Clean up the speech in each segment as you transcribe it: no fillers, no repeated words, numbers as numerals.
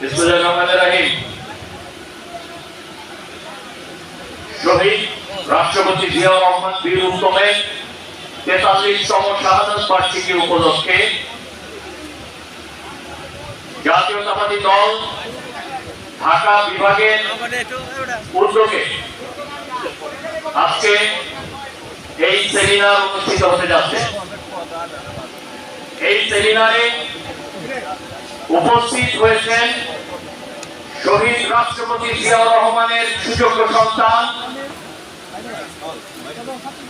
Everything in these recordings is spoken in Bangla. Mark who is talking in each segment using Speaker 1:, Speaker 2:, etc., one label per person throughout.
Speaker 1: বিসমিল্লাহির শহীদ রাষ্ট্রপতি জিয়াউর রহমান বীর উত্তমের ৪৩তম শাহাদাত বার্ষিকী উপলক্ষে জাতীয়তাবাদী দল ঢাকা বিভাগের উদ্যোগে আজকে এই সেমিনার অনুষ্ঠিত হতে যাচ্ছে। এই সেমিনারে উপস্থিত হয়েছেন শহীদ রাষ্ট্রপতি জিয়াউর রহমানের সুযোগ্য সন্তান,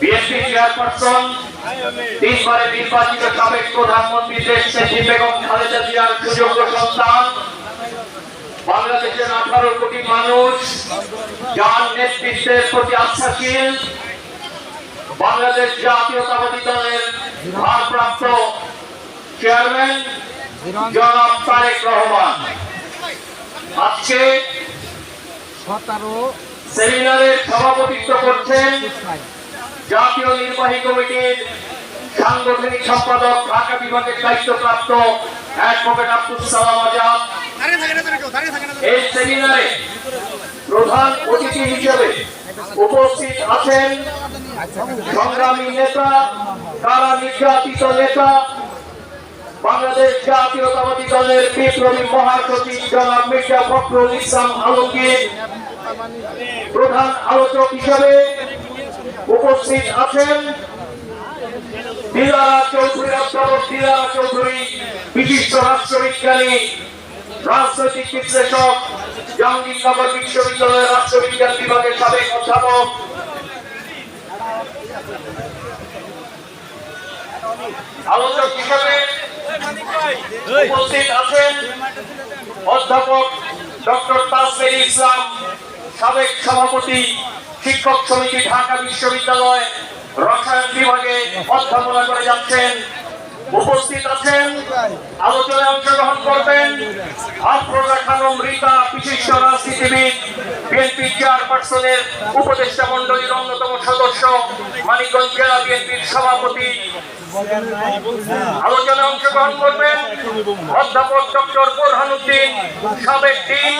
Speaker 1: বিএনপি চেয়ারপারসন, ৩ বারের নির্বাচিত সাবেক প্রধানমন্ত্রী দেশ নেত্রী বেগম খালেদা জিয়ার সুযোগ্য সন্তান, বাংলাদেশের ১৮ কোটি মানুষ যার নেতৃত্বের প্রতি আস্থাশীল, বাংলাদেশ জাতীয়তাবাদী দলের ভারপ্রাপ্ত চেয়ারম্যান জনাব তারেক রহমান আজকে সেমিনারের সভাপতিত্ব করছেন জাতীয় নির্বাহী কমিটির সাংগঠনিক সম্পাদক ঢাকা বিভাগের দায়িত্বপ্রাপ্ত অ্যাডভোকেট আব্দুল সালাম আজাদ। এই সেমিনারে প্রধান অতিথি হিসেবে উপস্থিত আছেন সংগ্রামী নেতা, কারা নির্যাতিত নেতা, বাংলাদেশ জাতীয়তাবাদী দলের বিপ্লবী মহাসচিব জনাব মির্জা ফখরুল ইসলাম আলমগীর। প্রধান আলোচক হিসেবে উপস্থিত আছেন দিলারা চৌধুরী, অধ্যাপক দিলারা চৌধুরী, বিশিষ্ট রাষ্ট্রবিজ্ঞানী, রাজনৈতিক বিশ্লেষক, জাহাঙ্গীরনগর বিশ্ববিদ্যালয়ের রাষ্ট্রবিজ্ঞান বিভাগের সাবেক অধ্যাপক। আলোচক হিসেবে উপস্থিত আছেন অধ্যাপক ডক্টর তাসমির ইসলাম, সাবেক সভাপতি, শিক্ষক সমিতি, ঢাকা বিশ্ববিদ্যালয় রসায়ন বিভাগে অধ্যাপনা করে যাচ্ছেন। উপস্থিত আছেন আলোচনায় অংশগ্রহণ করবেন আফরোজা খানম রিতা, বিশিষ্ট রাজনীতিবিদ, বিএনপি চেয়ারপারসনের উপদেষ্টা মন্ডলীর অন্যতম সদস্য, মানিকগঞ্জ জেলা বিএনপির সভাপতি। আলোচনায় অংশগ্রহণ করবেন অধ্যাপক ডক্টর বোরহানুদ্দিন, সাবেক ডিন,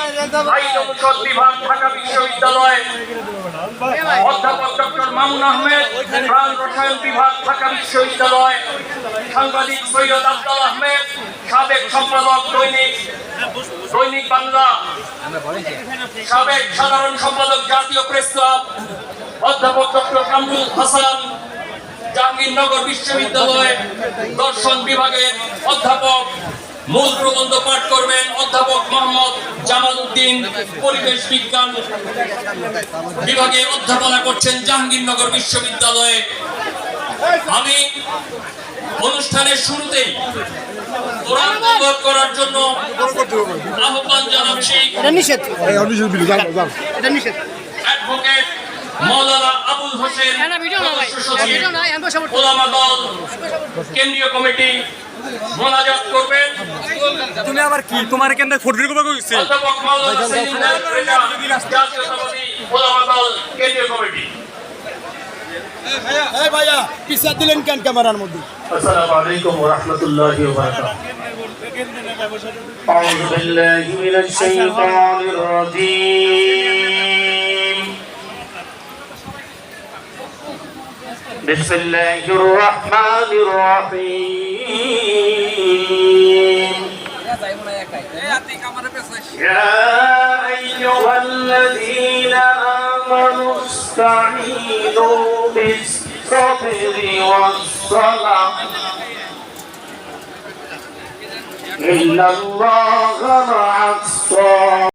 Speaker 1: আইন অনুষদ বিভাগ, ঢাকা বিশ্ববিদ্যালয়, অধ্যাপক ডক্টর মামুন আহমেদ, প্রাণ রসায়ন বিভাগ, ঢাকা বিশ্ববিদ্যালয়, সাংবাদিক সৈয়দ আফজাল আহমেদ, সাবেক সম্পাদক দৈনিক বাংলা, সাবেক সাধারণ সম্পাদক জাতীয় প্রেস ক্লাব, অধ্যাপক ডক্টর কামরুল হাসান, জাহাঙ্গীরনগর বিশ্ববিদ্যালয় দর্শন বিভাগের অধ্যাপক। মূল প্রবন্ধ পাঠ করবেন অধ্যাপক মোহাম্মদ জামাল উদ্দিন, পরিবেশ বিজ্ঞান বিভাগে অধ্যাপনা করছেন জাহাঙ্গীরনগর বিশ্ববিদ্যালয়ে। আমি অনুষ্ঠানের শুরুতেই কোরআন তেলাওয়াত করার জন্য আহ্বান জানাচ্ছি অ্যাডভোকেট মাওলানা আবুল হোসেন, ওলামা দল কেন্দ্রীয় কমিটি মোনাজাত করবেন।
Speaker 2: তুমি আবার কি তোমার কেন ফটো কপি কইছে
Speaker 1: অধ্যাপক মাওলানা জাতীয়তাবাদী ওলামা দল কেন্দ্রীয় কমিটি।
Speaker 3: এই ভাইয়া পিছা দিলেন কেন ক্যামেরার মধ্যে?
Speaker 1: আসসালামু আলাইকুম ওয়া রাহমাতুল্লাহি ওয়া বারাকাতুহু। আউযু বিল্লাহি মিনাশ শাইতানির রাজীম। বিসমিল্লাহির রাহমানির রাহিম। ইয়া আইয়ুহাল্লাযীনা আমানু ইসতাঈনু বিস-সাবরি ওয়াস-সালাহ ইন্নাল্লাহা মা'আস-সাবিরিন।